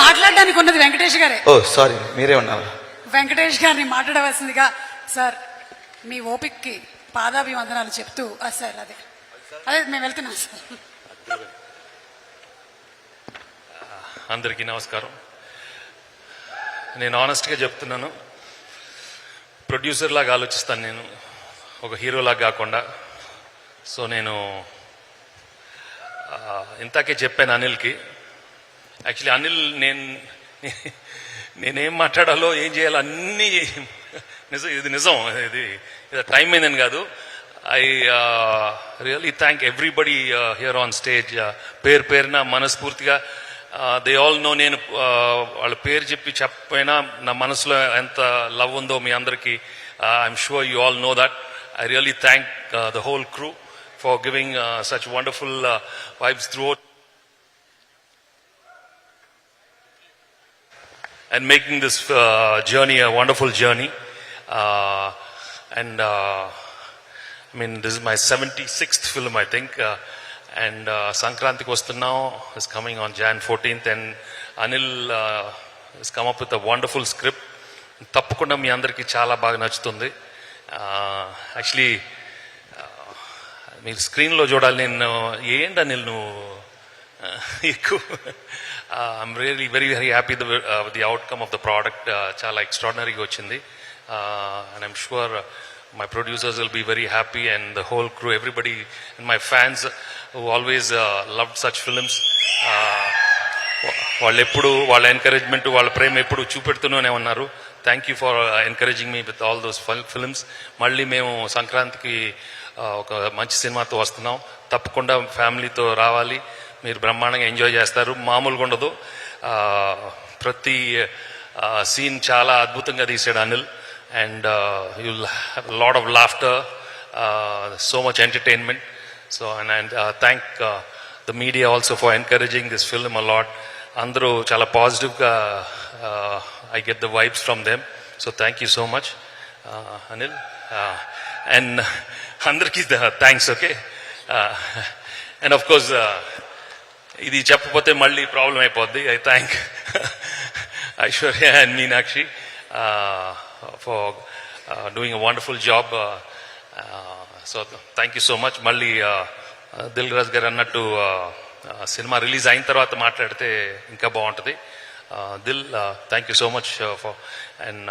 మాట్లాడడానికి ఉన్నది వెంకటేష్ గారే. ఓ సారీ, మీరే ఉన్నారు. వెంకటేష్ గారిని మాట్లాడవలసిందిగా సార్ మీ ఓపిక్కి పాదాభివందనాలు చెప్తూ. సార్ అదే అదే మేము వెళ్తున్నాం సార్. అందరికీ నమస్కారం. నేను ఆనెస్ట్గా చెప్తున్నాను, ప్రొడ్యూసర్ లాగా ఆలోచిస్తాను నేను, ఒక హీరోలాగా కాకుండా. సో నేను ఇంతాకే చెప్పాను అనిల్కి. యాక్చువల్లీ అనిల్ నేనేం మాట్లాడాలో ఏం చేయాలో అన్నీ నిజం, ఇది నిజం, ఇది టైం అయిందని కాదు. I really thank everybody here on stage. పేరున మనస్ఫూర్తిగా దే ఆల్ నో. నేను వాళ్ళ పేరు చెప్పైనా నా మనసులో ఎంత లవ్ ఉందో మీ అందరికీ. I'm sure you all know that. I really thank the whole crew for giving such wonderful vibes throughout and making this journey a wonderful journey. And I mean, this is my 76th film, I think. And Sankranti Kostunao is coming on Jan 14th, and Anil has come up with a wonderful script. Tappakunda మీ అందరికీ చాలా బాగా నచ్చుతుంది. Actually మీరు స్క్రీన్లో చూడాలి. నేను ఏంటి అనిల్ నువ్వు ఎక్కువ I'm really very very happy the outcome of the product. చాలా ఎక్స్ట్రాడినరీగా వచ్చింది. And I'm sure my producers will be very happy, and the whole crew, everybody, and my fans who always loved such films. వాళ్ళు ఎప్పుడు వాళ్ళ encouragement, వాళ్ళ ప్రేమ ఎప్పుడు చూపెడుతూనే ఉన్నారు. Thank you for encouraging me with all those films. మళ్ళీ మేము సంక్రాంతికి ఒక మంచి సినిమాతో వస్తున్నాం. తప్పకుండా ఫ్యామిలీతో రావాలి, మీరు బ్రహ్మాండంగా ఎంజాయ్ చేస్తారు. మామూలుగా ఉండదు. ప్రతి సీన్ చాలా అద్భుతంగా తీసాడు Anil. And you'll have a lot of laughter, so much entertainment. So and thank the media also for encouraging this film a lot. Andru chala positive ga I get the vibes from them. So thank you so much, Anil. And andarki thanks, okay. And of course idi cheppapothe malli problem ayipoddi. I thank Aishwarya and Meenakshi for doing a wonderful job. So thank you so much. Malli Dil Raj garu annattu cinema release ayin tarvata maatladite inka baaguntadi. Dil, thank you so much for, and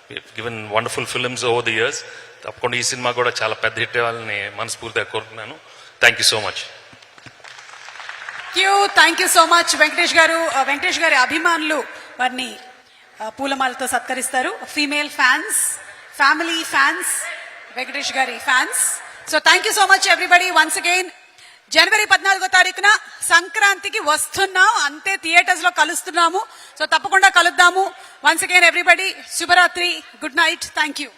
we've given wonderful films over the years. Tappokonda ee cinema kuda chaala pedda hit avalani manaspurtiga korukunanu. Thank you so much. Thank you so much Venkatesh garu. Venkatesh gari abhimanulu varni పూలమాలతో సత్కరిస్తారు. Female fans, family fans, Venkatesh గారి fans. So thank you so much everybody. Once again జనవరి 14వ తారీఖున సంక్రాంతికి వస్తున్నాం, అంతే theatres లో కలుస్తున్నాము. సో తప్పకుండా కలుద్దాము. వన్స్ అగైన్ ఎవ్రీబడి, శుభరాత్రి, గుడ్ నైట్, థ్యాంక్ యూ.